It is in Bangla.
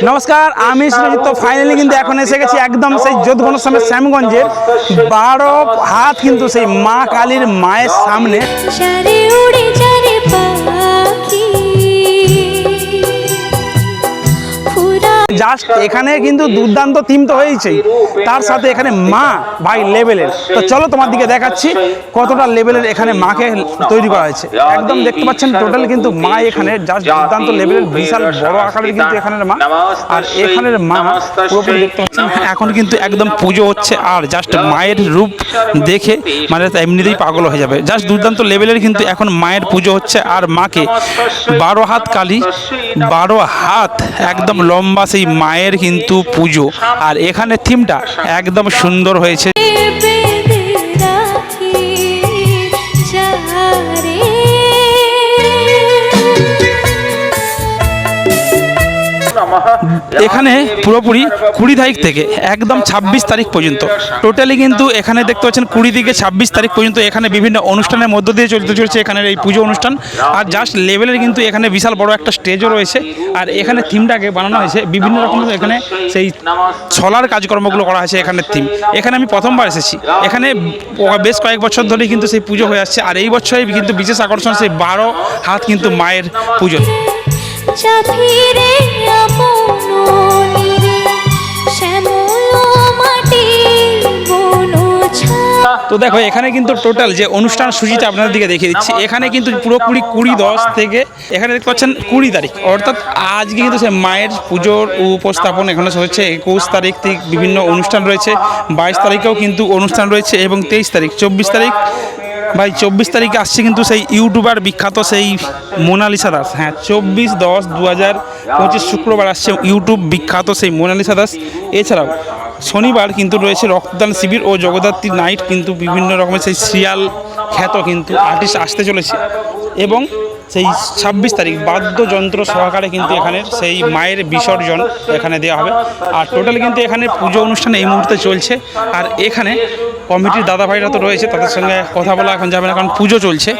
নমস্কার, আমি সুজিত। তো ফাইনালি কিন্তু এখন এসে গেছি একদম সেই যোধঘন সামনে শ্যামগঞ্জের 12 হাত কিন্তু সেই মা কালীর মায়ের সামনে। জাস্ট এখানে কিন্তু দুর্দান্ত থিম তো হয়েছে, তার সাথে এখানে মা ভাই লেভেলের। তো চলো তোমার দিকে দেখাচ্ছি কতটা লেভেলের এখানে মাকে তৈরি করা হয়েছে। একদম দেখতে পাচ্ছেন টোটাল কিন্তু মা এখানে জাস্ট দুর্দান্ত লেভেলের, বিশাল বড় আকারের কিন্তু এখানের মা। আর এখানের মা পুরোপুরি দেখতে পাচ্ছেন এখন কিন্তু একদম পুজো হচ্ছে। আর জাস্ট মায়ের রূপ দেখে মানে এমনিতেই পাগল হয়ে যাবে। জাস্ট দুর্দান্ত লেভেলের কিন্তু এখন মায়ের পুজো হচ্ছে। আর মাকে 12 হাত কালী, 12 হাত একদম লম্বা সেই মায়ের কিন্তু পুজো। আর এখানে থিমটা একদম সুন্দর হয়েছে। এখানে পুরোপুরি 20 তারিখ থেকে একদম 26 তারিখ পর্যন্ত টোটালি কিন্তু এখানে দেখতে পাচ্ছেন 20 থেকে 26 তারিখ পর্যন্ত এখানে বিভিন্ন অনুষ্ঠানের মধ্য দিয়ে চলতে চলছে এখানের এই পুজো অনুষ্ঠান। আর জাস্ট লেভেলের কিন্তু এখানে বিশাল বড় একটা স্টেজও রয়েছে। আর এখানে থিমটাকে বানানো হয়েছে বিভিন্ন রকম, এখানে সেই ছলার কাজকর্মগুলো করা হয়েছে এখানের থিম। এখানে আমি প্রথমবার এসেছি, এখানে বেশ কয়েক বছর ধরেই কিন্তু সেই পুজো হয়ে আসছে। আর এই বছরে কিন্তু বিশেষ আকর্ষণ সেই 12 হাত কিন্তু মায়ের পুজো। তো দেখো এখানে কিন্তু টোটাল যে অনুষ্ঠান সূচিটা আপনাদের দিকে দেখিয়ে দিচ্ছি। এখানে কিন্তু পুরোপুরি 20/10 থেকে এখানে দেখতে পাচ্ছেন 20 তারিখ, অর্থাৎ আজকে কিন্তু সে মায়ের পুজোর উপস্থাপন এখানে হচ্ছে। 21 তারিখ থেকে বিভিন্ন অনুষ্ঠান রয়েছে, 22 তারিখেও কিন্তু অনুষ্ঠান রয়েছে এবং 23 তারিখ 24 তারিখ ভাই 24 তারিখে আসছে কিন্তু সেই ইউটিউবার বিখ্যাত সেই মোনালিসা দাস। হ্যাঁ, 24/10/2025 শুক্রবার আসছে ইউটিউব বিখ্যাত সেই মোনালিসা দাস। এছাড়াও শনিবার কিন্তু রয়েছে রক্তদান শিবির ও জগদ্ধাত্রী নাইট, কিন্তু বিভিন্ন রকমের সেই সিরিয়াল খ্যাত কিন্তু আর্টিস্ট আসতে চলেছে। এবং সেই 26 তারিখ বাদ্যযন্ত্র সহকারে কিন্তু এখানের সেই মায়ের বিসর্জন এখানে দেওয়া হবে। আর টোটাল কিন্তু এখানে পুজো অনুষ্ঠান এই মুহূর্তে চলছে। আর এখানে কমিটির দাদা ভাইরা তো রয়েছে, তাদের সঙ্গে কথা বলা এখন যাবে না কারণ পুজো চলছে।